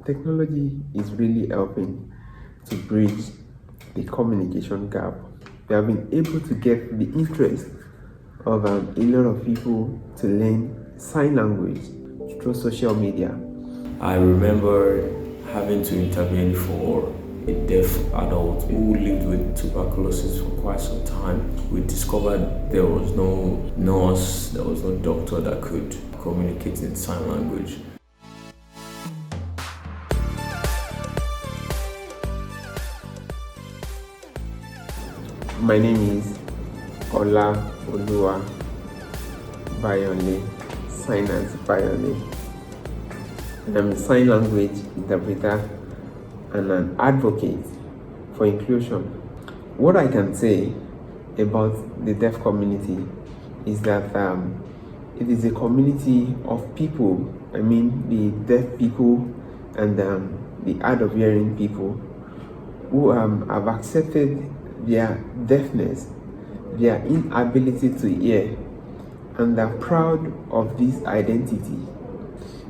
Technology is really helping to bridge the communication gap. We have been able to get the interest of a lot of people to learn sign language through social media. I remember having to intervene for a deaf adult who lived with tuberculosis for quite some time. We discovered there was no nurse, there was no doctor that could communicate in sign language. My name is Ola Olua Bayonle, Signers Bayonle. I'm a sign language interpreter and an advocate for inclusion. What I can say about the deaf community is that it is a community of people, the deaf people and the hard of hearing people who have accepted their deafness, their inability to hear, and are proud of this identity.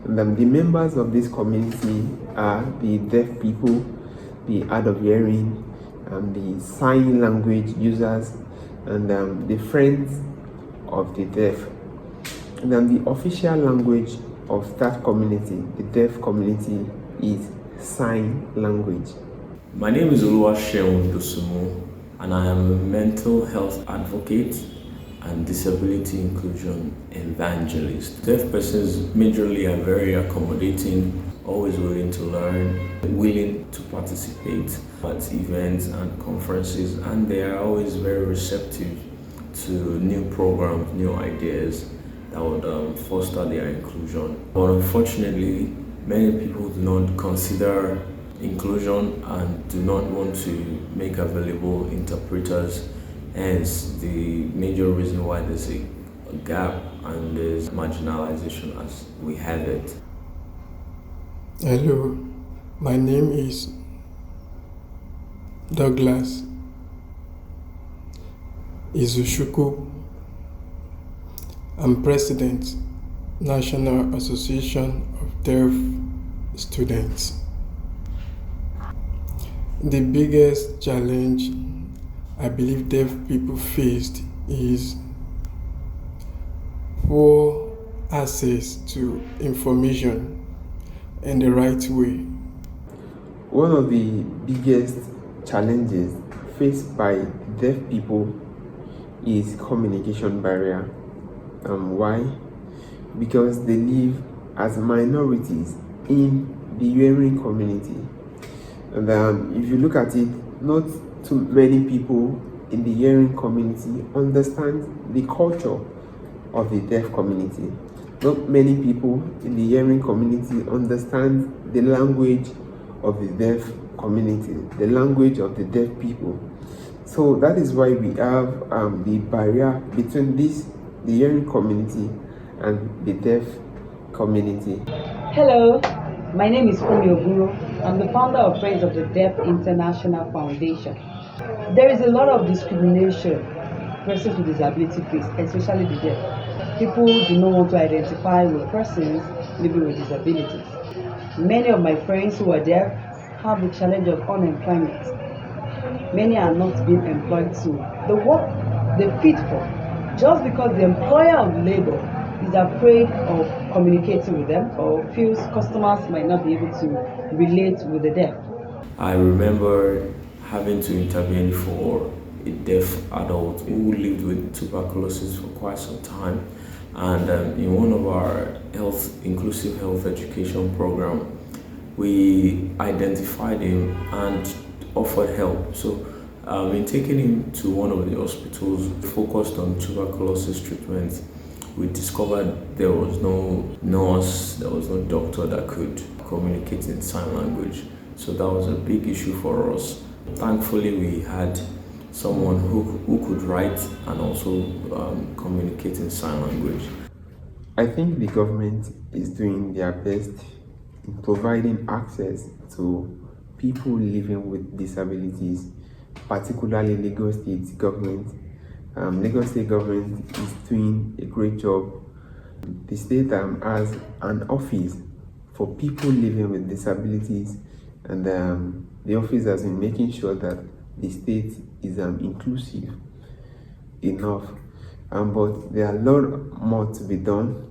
And the members of this community are the deaf people, the hard of hearing, the sign language users, and the friends of the deaf. And then the official language of that community, the deaf community, is sign language. My name is Oluwaseun Dosumu, and I am a mental health advocate and disability inclusion evangelist. Deaf persons majorly are very accommodating, always willing to learn, willing to participate at events and conferences, and they are always very receptive to new programs, new ideas that would foster their inclusion. But unfortunately, many people do not consider inclusion and do not want to make available interpreters, hence the major reason why there's a gap and there's marginalization as we have it. Hello, my name is Douglas Izushuku. I'm President, National Association of Deaf Students. The biggest challenge I believe deaf people faced is poor access to information in the right way. One of the biggest challenges faced by deaf people is communication barrier. Why? Because they live as minorities in the hearing community. And if you look at it, not too many people in the hearing community understand the culture of the deaf community. Not many people in the hearing community understand the language of the deaf community, the language of the deaf people. So that is why we have the barrier between the hearing community and the deaf community. Hello, my name is Fumi Oguro. I'm the founder of Friends of the Deaf International Foundation. There is a lot of discrimination persons with disability face, especially the deaf. People do not want to identify with persons living with disabilities. Many of my friends who are deaf have the challenge of unemployment. Many are not being employed to the work they fit for, just because the employer of labor is afraid of communicating with them or feels customers might not be able to relate with the deaf. I remember having to intervene for a deaf adult who lived with tuberculosis for quite some time, and in one of our inclusive health education program, we identified him and offered help. So in taking him to one of the hospitals focused on tuberculosis treatment, we discovered there was no nurse, there was no doctor that could communicate in sign language. So that was a big issue for us. Thankfully, we had someone who could write and also communicate in sign language. I think the government is doing their best in providing access to people living with disabilities, particularly Lagos State government. Lagos State government is doing a great job. The state has an office for people living with disabilities, and the office has been making sure that the state is inclusive enough. But there are a lot more to be done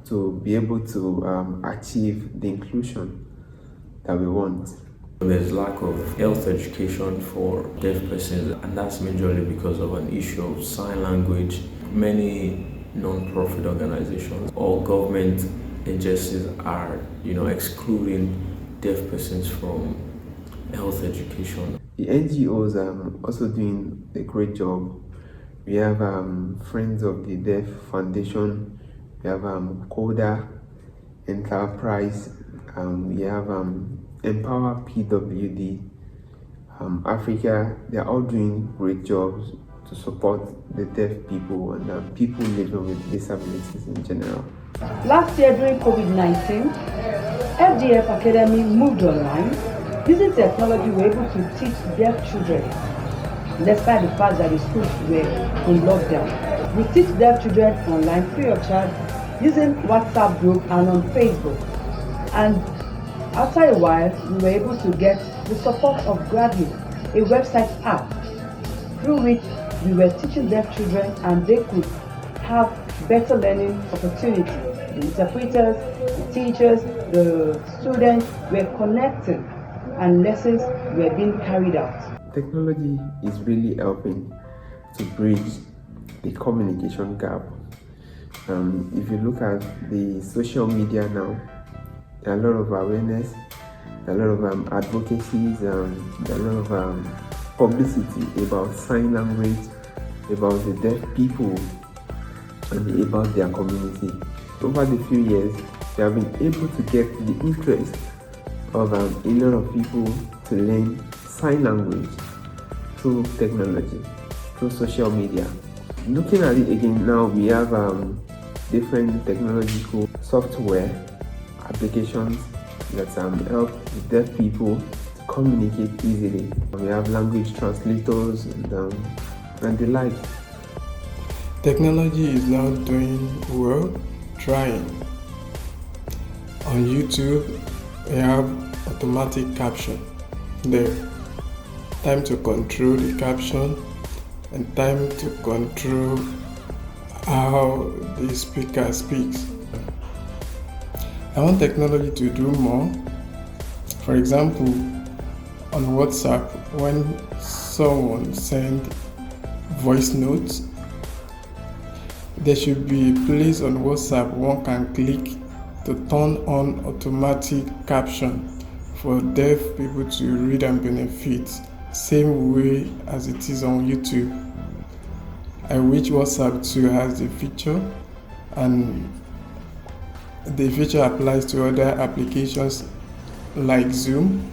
to be able to achieve the inclusion that we want. There's lack of health education for deaf persons, and that's majorly because of an issue of sign language. Many non-profit organizations or government agencies are, excluding deaf persons from health education. The NGOs are also doing a great job. We have Friends of the Deaf Foundation, we have Coda Enterprise, we have Empower PWD, Africa. They're all doing great jobs to support the deaf people and people living with disabilities in general. Last year during COVID-19, FDF Academy moved online. Using technology, we were able to teach deaf children, despite the fact that the schools were in lockdown. We teach deaf children online free of charge using WhatsApp group and on Facebook. And after a while, we were able to get the support of Gravity, a website app, through which we were teaching deaf children and they could have better learning opportunities. The interpreters, the teachers, the students were connecting and lessons were being carried out. Technology is really helping to bridge the communication gap. If you look at the social media now, there are a lot of awareness, there are a lot of advocacies, there are a lot of publicity about sign language, about the deaf people, and about their community. Over the few years, we have been able to get the interest of a lot of people to learn sign language through technology, through social media. Looking at it again now, we have different technological software applications that help the deaf people to communicate easily. We have language translators and the like. Technology is now doing well, trying. On YouTube, we have automatic caption there. Time to control the caption and time to control how the speaker speaks. I want technology to do more. For example, on WhatsApp, when someone sends voice notes, there should be a place on WhatsApp one can click to turn on automatic caption for deaf people to read and benefit, same way as it is on YouTube. I wish WhatsApp too has the feature, and the feature applies to other applications like Zoom.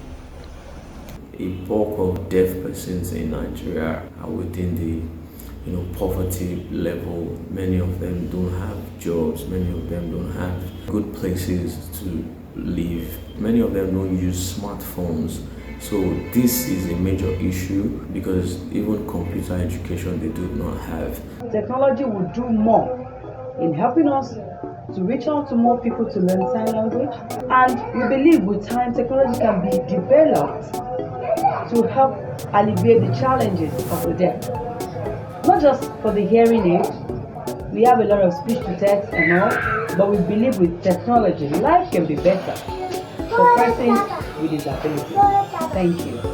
A bulk of deaf persons in Nigeria are within the poverty level. Many of them don't have jobs, many of them don't have good places to live, many of them don't use smartphones. So this is a major issue because even computer education they do not have. Technology will do more in helping us to reach out to more people to learn sign language, and we believe with time technology can be developed to help alleviate the challenges of the deaf. Not just for the hearing aid, we have a lot of speech to text and all, but we believe with technology life can be better for persons with disabilities. Thank you.